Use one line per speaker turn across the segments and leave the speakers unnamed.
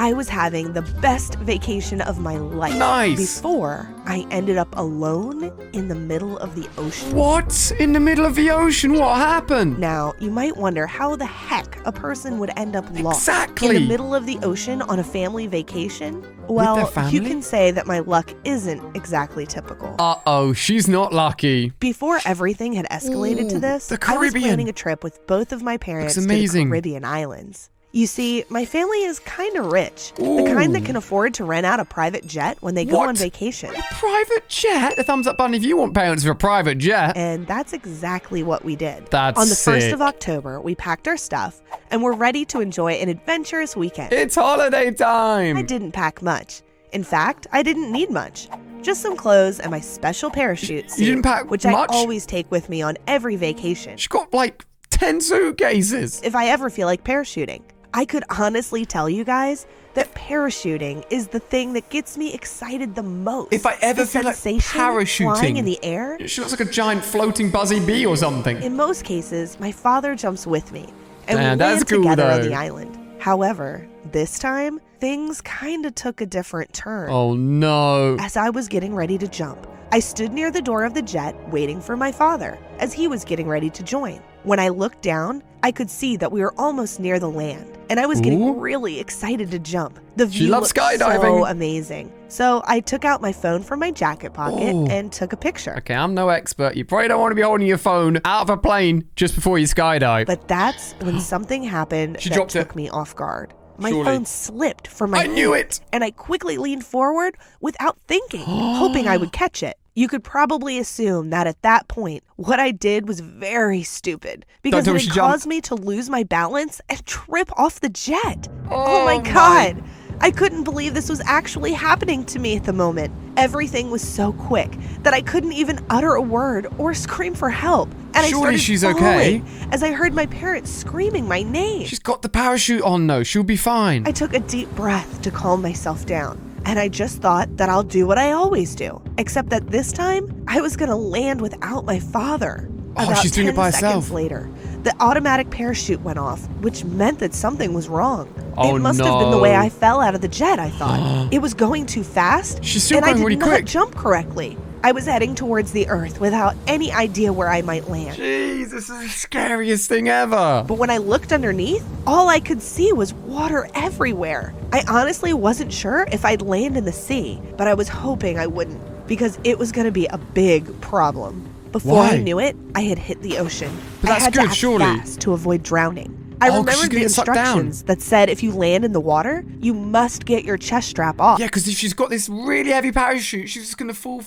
I was having the best vacation of my life.
Nice.
Before I ended up alone in the middle of the ocean.
What? In the middle of the ocean? What happened?
Now, you might wonder how the heck a person would end up lost
Exactly.
in the middle of the ocean on a family vacation.
With
Well,
their family?
you can say that my luck isn't exactly typical.
Uh-oh, she's not lucky.
Before everything had escalated to this,
the
I was
Caribbean.
planning a trip with both of my parents
Looks
to the
amazing.
Caribbean islands. You see, my family is kind of rich. The kind that can afford to rent out a private jet when they go
What?
on vacation.
Private jet? A thumbs up button if you want parents for a private jet.
And that's exactly what we did.
That's
On the 1st
sick.
of October, we packed our stuff and were ready to enjoy an adventurous weekend.
It's holiday time.
I didn't pack much. In fact, I didn't need much. Just some clothes and my special parachute suit,
You didn't pack
which
much?
I always take with me on every vacation.
She got like 10 suitcases.
If I ever feel like parachuting. I could honestly tell you guys that parachuting is the thing that gets me excited the most.
If I ever
The
feel like
sensation
parachuting.
flying in the air.
She looks like a giant floating buzzy bee or something.
In most cases, my father jumps with me, and
Damn,
we
that's
land
cool,
together on
though.
the island. However, this time, things kind of took a different turn.
Oh no.
As I was getting ready to jump, I stood near the door of the jet waiting for my father as he was getting ready to join. When I looked down, I could see that we were almost near the land, and I was getting
Ooh.
really excited to jump. The
She
view
loves
looked
skydiving.
so amazing. So I took out my phone from my jacket pocket
Oh.
and took a picture.
Okay, I'm no expert. You probably don't want to be holding your phone out of a plane just before you skydive.
But that's when something happened
She
that
dropped
took
it.
me off guard. My
Surely.
phone slipped from my
I knew
hand,
it.
and I quickly leaned forward without thinking, hoping I would catch it. You could probably assume that at that point, what I did was very stupid because
tell me
it
she
had
jumped.
caused me to lose my balance and trip off the jet.
Oh
my
my.
God. I couldn't believe this was actually happening to me at the moment. Everything was so quick that I couldn't even utter a word or scream for help. And
Surely
I started
she's
falling
okay.
as I heard my parents screaming my name.
She's got the parachute on though. She'll be fine.
I took a deep breath to calm myself down, and I just thought that I'll do what I always do, except that this time I was gonna land without my father.
Oh,
About
she's doing it
10
by
seconds
herself.
later, the automatic parachute went off, which meant that something was wrong.
Oh,
it must have been the way
no.
I fell out of the jet, I thought. It was going too fast,
She's still
and I
going
did
really
not
quick.
jump correctly. I was heading towards the earth without any idea where I might land.
Jeez, this is the scariest thing ever.
But when I looked underneath, all I could see was water everywhere. I honestly wasn't sure if I'd land in the sea, but I was hoping I wouldn't, because it was going to be a big problem. Before I
Why?
knew it, I had hit the ocean.
But
I
that's
had
good,
to act
surely.
fast to avoid drowning. I
Oh, 'cause she's
remembered
gonna
the
get sucked down.
instructions that said if you land in the water, you must get your chest strap off.
Yeah, because if she's got this really heavy parachute, she's just gonna fall.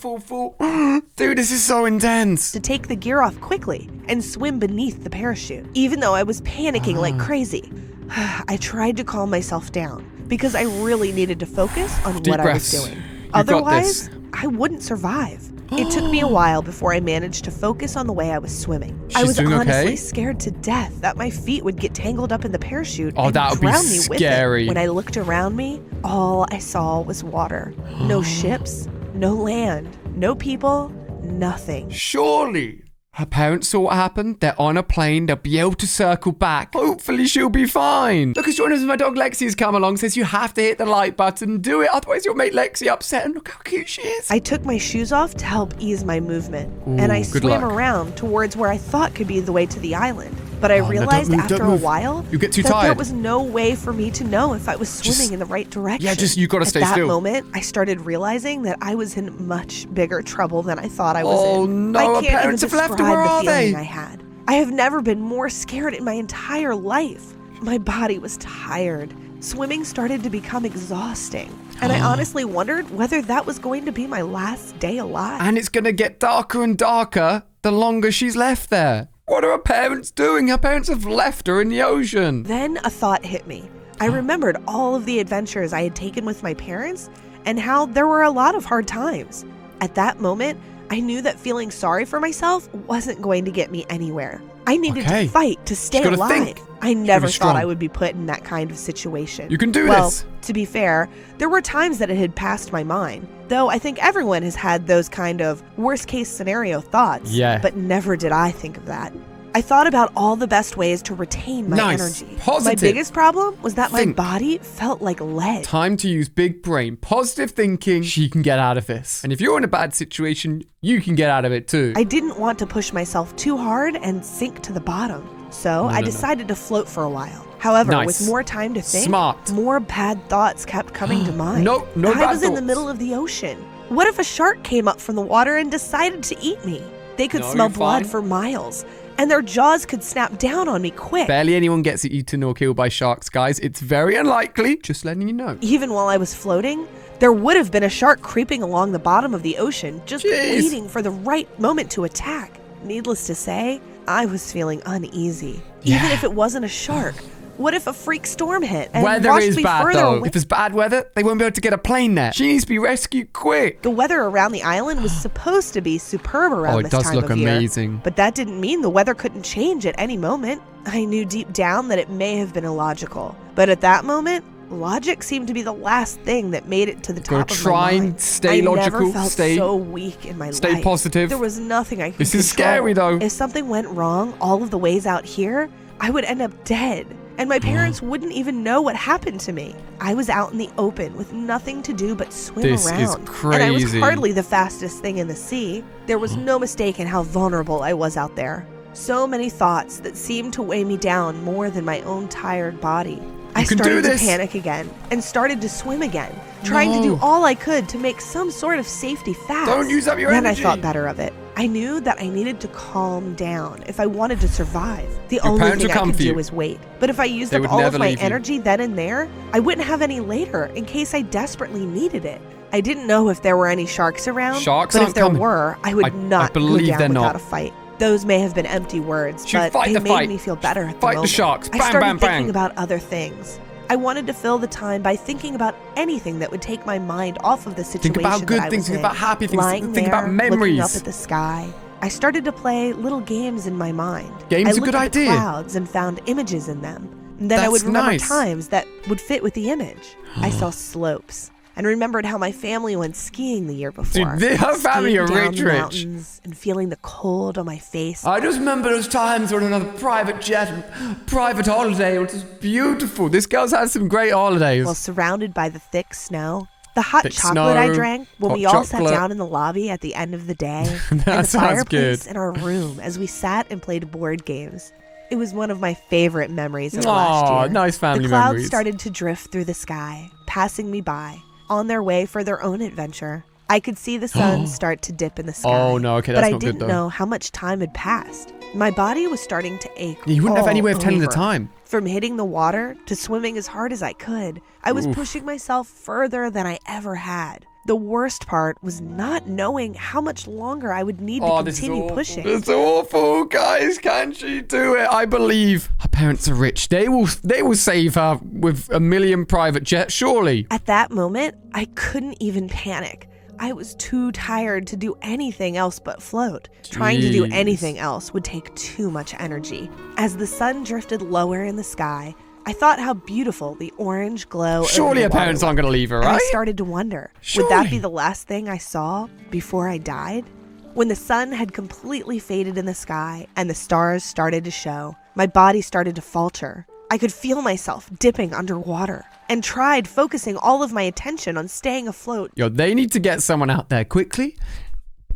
Dude, this is so intense.
To take the gear off quickly and swim beneath the parachute, even though I was panicking like crazy. I tried to calm myself down because I really needed to focus on
Deep
what
breaths.
I was doing.
You got
Otherwise,
this.
I wouldn't survive. It took me a while before I managed to focus on the way I was swimming. I
She's
was
doing
honestly
okay?
scared to death that my feet would get tangled up in the parachute
Oh,
and
that would be
drown me with
scary.
it. When I looked around me, all I saw was water. No ships, no land, no people, nothing.
Surely. Her parents saw what happened. They're on a plane. They'll be able to circle back. Hopefully she'll be fine. Look, as joined us, my dog Lexi has come along. Says you have to hit the like button. Do it. Otherwise you'll make Lexi upset. And look how cute she is.
I took my shoes off to help ease my movement, and I
good
swam
luck.
around towards where I thought could be the way to the island. But I
no, don't
realized
move,
after
don't
a
move.
while
You get too
that there
tired.
was no way for me to know if I was swimming in the right direction.
Yeah, just- you gotta stay
At that
still.
moment, I started realizing that I was in much bigger trouble than I thought I was
Oh,
in.
no,
I
her
can't
parents
even
have left her.
describe
Where
the
are
feeling
they?
I had. I have never been more scared in my entire life. My body was tired. Swimming started to become exhausting, and I honestly wondered whether that was going to be my last day alive.
And it's gonna get darker and darker the longer she's left there. What are her parents doing? Her parents have left her in the ocean.
Then a thought hit me. I remembered all of the adventures I had taken with my parents and how there were a lot of hard times. At that moment, I knew that feeling sorry for myself wasn't going to get me anywhere. I needed
Okay.
to fight to stay
gotta
alive.
think.
I never
strong.
thought I would be put in that kind of situation.
You can do
well,
this.
to be fair, there were times that it had passed my mind, though I think everyone has had those kind of worst case scenario thoughts.
Yeah.
But never did I think of that. I thought about all the best ways to retain my
Nice.
energy.
Positive.
My biggest problem was that my
Think.
body felt like lead.
Time to use big brain. Positive thinking. She can get out of this. And if you're in a bad situation, you can get out of it too.
I didn't want to push myself too hard and sink to the bottom. So I decided to float for a while. However,
Nice.
with more time to think,
Smart.
more bad thoughts kept coming to mind.
No
I
bad
was in the
thoughts.
middle of the ocean. What if a shark came up from the water and decided to eat me? They could
No,
smell
you're
blood
fine.
for miles, and their jaws could snap down on me quick.
Barely anyone gets eaten or killed by sharks, guys. It's very unlikely. Just letting you know.
Even while I was floating, there would have been a shark creeping along the bottom of the ocean, just
Jeez.
waiting for the right moment to attack. Needless to say, I was feeling uneasy. Even
Yeah.
if it wasn't a shark. What if a freak storm hit and
Weather
washed
is
me
bad
further
though.
away?
If it's bad weather, they won't be able to get a plane there. She needs to be rescued quick.
The weather around the island was supposed to be superb around
Oh, it
this
does
time
look
of year.
amazing.
But that didn't mean the weather couldn't change at any moment. I knew deep down that it may have been illogical. But at that moment, logic seemed to be the last thing that made it to the
Gotta
top of
try
my
and
mind.
stay
I
logical,
never felt
stay-
so weak in my life.
Stay positive.
There was nothing I could
This is
control.
scary though.
If something went wrong all of the ways out here, I would end up dead. And my parents wouldn't even know what happened to me. I was out in the open with nothing to do but swim
This
around.
is
And I was
crazy.
hardly the fastest thing in the sea. There was no mistake in how vulnerable I was out there. So many thoughts that seemed to weigh me down more than my own tired body. I
You can do
started to
this.
panic again and started to swim again, trying to do
No.
all I could to make some sort of safety fast.
Don't use up your
Then
energy.
I thought better of it. I knew that I needed to calm down if I wanted to survive. The
Your
only
parents
thing
will
I
come
could
for
do
you.
was wait. But if I used
They
up
would
all of
never
my
leave you.
energy then and there, I wouldn't have any later in case I desperately needed it. I didn't know if there were any sharks around,
Sharks
but if
aren't
there
coming.
were, I would
I
not
believe
go down
they're
without
not.
a fight. Those may have been empty words,
Should
but
fight
they
the
made
fight.
me feel better at the
Fight the
moment.
sharks.
I
Bang,
started
bang,
thinking
bang.
about other things. I wanted to fill the time by thinking about anything that would take my mind off of the situation
Think about
that
good
I
things.
was
Think
in.
about happy things.
Lying
Think about
there, looking
memories.
up at the sky. I started to play little games in my mind.
Games
I
are a
looked
good
at the
idea.
clouds and found images in them. And then I would
That's
remember
nice.
times that would fit with the image. I saw slopes and remembered how my family went skiing the year before.
Dude, her family
Skiing
are
down
rich,
the
rich.
mountains and feeling the cold on my face.
I just remember those times on another private jet, and private holiday. It was just beautiful. This girl's had some great holidays.
While surrounded by the thick snow. The hot
Thick
chocolate I
snow,
drank when
hot
we all sat
chocolate.
down in the lobby at the end of the day.
That
and the
sounds
fireplace
good.
in our room as we sat and played board games. It was one of my favorite memories of last
Aw,
year.
nice family
The clouds
memories.
started to drift through the sky, passing me by, on their way for their own adventure. I could see the sun start to dip in the sky.
Oh, no, okay,
but
that's
I
not good,
didn't
though.
know how much time had passed. My body was starting to ache.
You wouldn't have any way of telling the
over.
time.
From hitting the water to swimming as hard as I could, I was
Oof.
pushing myself further than I ever had. The worst part was not knowing how much longer I would need to
This is
continue
awful.
pushing.
It's awful, guys. Can she do it? I believe her parents are rich. They will save her with a million private jets, surely.
At that moment, I couldn't even panic. I was too tired to do anything else but float. Trying to do
Jeez.
anything else would take too much energy. As the sun drifted lower in the sky, I thought how beautiful the orange glow over
Surely
the
her parents
water
aren't going to leave her,
And I
right?
started to wonder, would that be
Surely.
the last thing I saw before I died? When the sun had completely faded in the sky and the stars started to show, my body started to falter. I could feel myself dipping underwater and tried focusing all of my attention on staying afloat.
Yo, they need to get someone out there quickly.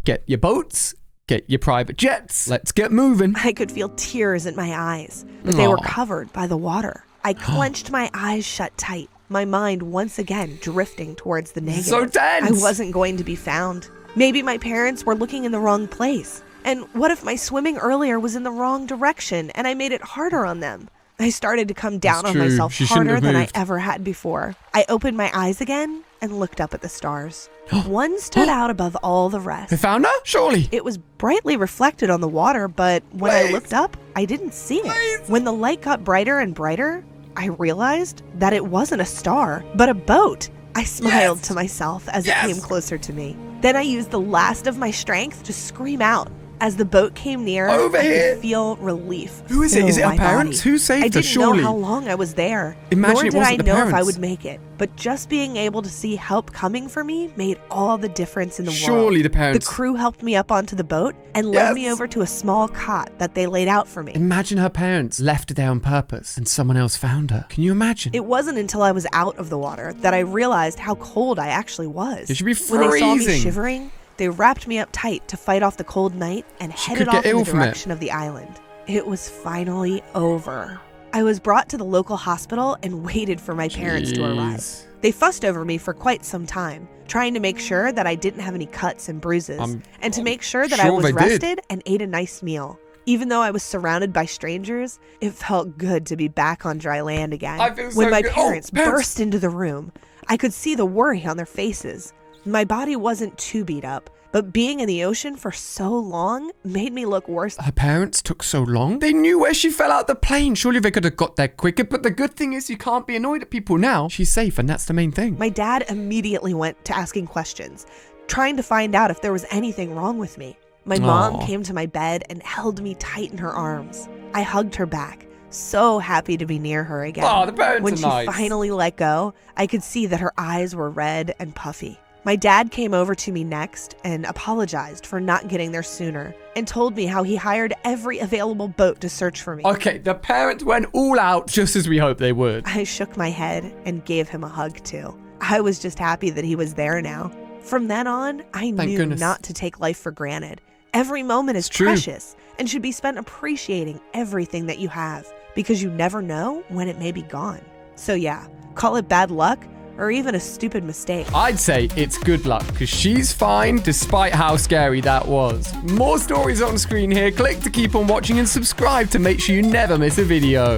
Get your boats. Get your private jets. Let's get moving.
I could feel tears in my eyes, but they were
Aw.
covered by the water. I clenched my eyes shut tight, my mind once again drifting towards the negative.
So tense.
I wasn't going to be found. Maybe my parents were looking in the wrong place. And what if my swimming earlier was in the wrong direction and I made it harder on them? I started to come down
That's
on
true.
myself
She shouldn't
harder
have
than I
moved.
ever had before. I opened my eyes again and looked up at the stars. One stood out above all the rest.
They found her? Surely.
It was brightly reflected on the water, but when I
Please.
looked up, I didn't see it. When the light got brighter and brighter, I realized that it wasn't a star, but a boat. I smiled
Yes.
to myself as
Yes.
it came closer to me. Then I used the last of my strength to scream out. As the boat came near,
Over
I
here.
could feel relief.
Who is it? Is it
fill
her
my
parents?
body.
Who saved
I
her?
didn't
Surely.
know how long I was there.
Imagine
nor
it
did
wasn't
I
the
know if I
parents.
would make it. But just being able to see help coming for me made all the difference in the world.
Surely the parents.
The crew helped me up onto the boat and led me
Yes.
over to a small cot that they laid out for me.
Imagine her parents left her there on purpose and someone else found her. Can you imagine?
It wasn't until I was out of the water that I realized how cold I actually was.
It should be
When they saw me
freezing.
shivering, they wrapped me up tight to fight off the cold night and
She
headed
could get
off in
ill
the
from it.
direction of the island. It was finally over. I was brought to the local hospital and waited for my parents to arrive.
Jeez.
They fussed over me for quite some time, trying to make sure that I didn't have any cuts and bruises, and to make sure that I
sure
was
they did.
rested and ate a nice meal. Even though I was surrounded by strangers, it felt good to be back on dry land again.
I feel so
When my
good.
parents
Parents.
burst into the room, I could see the worry on their faces. My body wasn't too beat up, but being in the ocean for so long made me look worse.
Her parents took so long? They knew where she fell out the plane. Surely they could have got there quicker. But the good thing is you can't be annoyed at people now. She's safe, and that's the main thing.
My dad immediately went to asking questions, trying to find out if there was anything wrong with me. My mom
Aw.
came to my bed and held me tight in her arms. I hugged her back, so happy to be near her again.
Oh, the parents
When
are
she
nice.
finally let go, I could see that her eyes were red and puffy. My dad came over to me next and apologized for not getting there sooner and told me how he hired every available boat to search for me.
Okay, the parents went all out just as we hoped they would.
I shook my head and gave him a hug too. I was just happy that he was there now. From then on, I
Thank
knew
goodness.
not to take life for granted. Every moment is
It's true.
precious and should be spent appreciating everything that you have because you never know when it may be gone. So yeah, call it bad luck or even a stupid mistake.
I'd say it's good luck because she's fine despite how scary that was. More stories on screen here. Click to keep on watching and subscribe to make sure you never miss a video.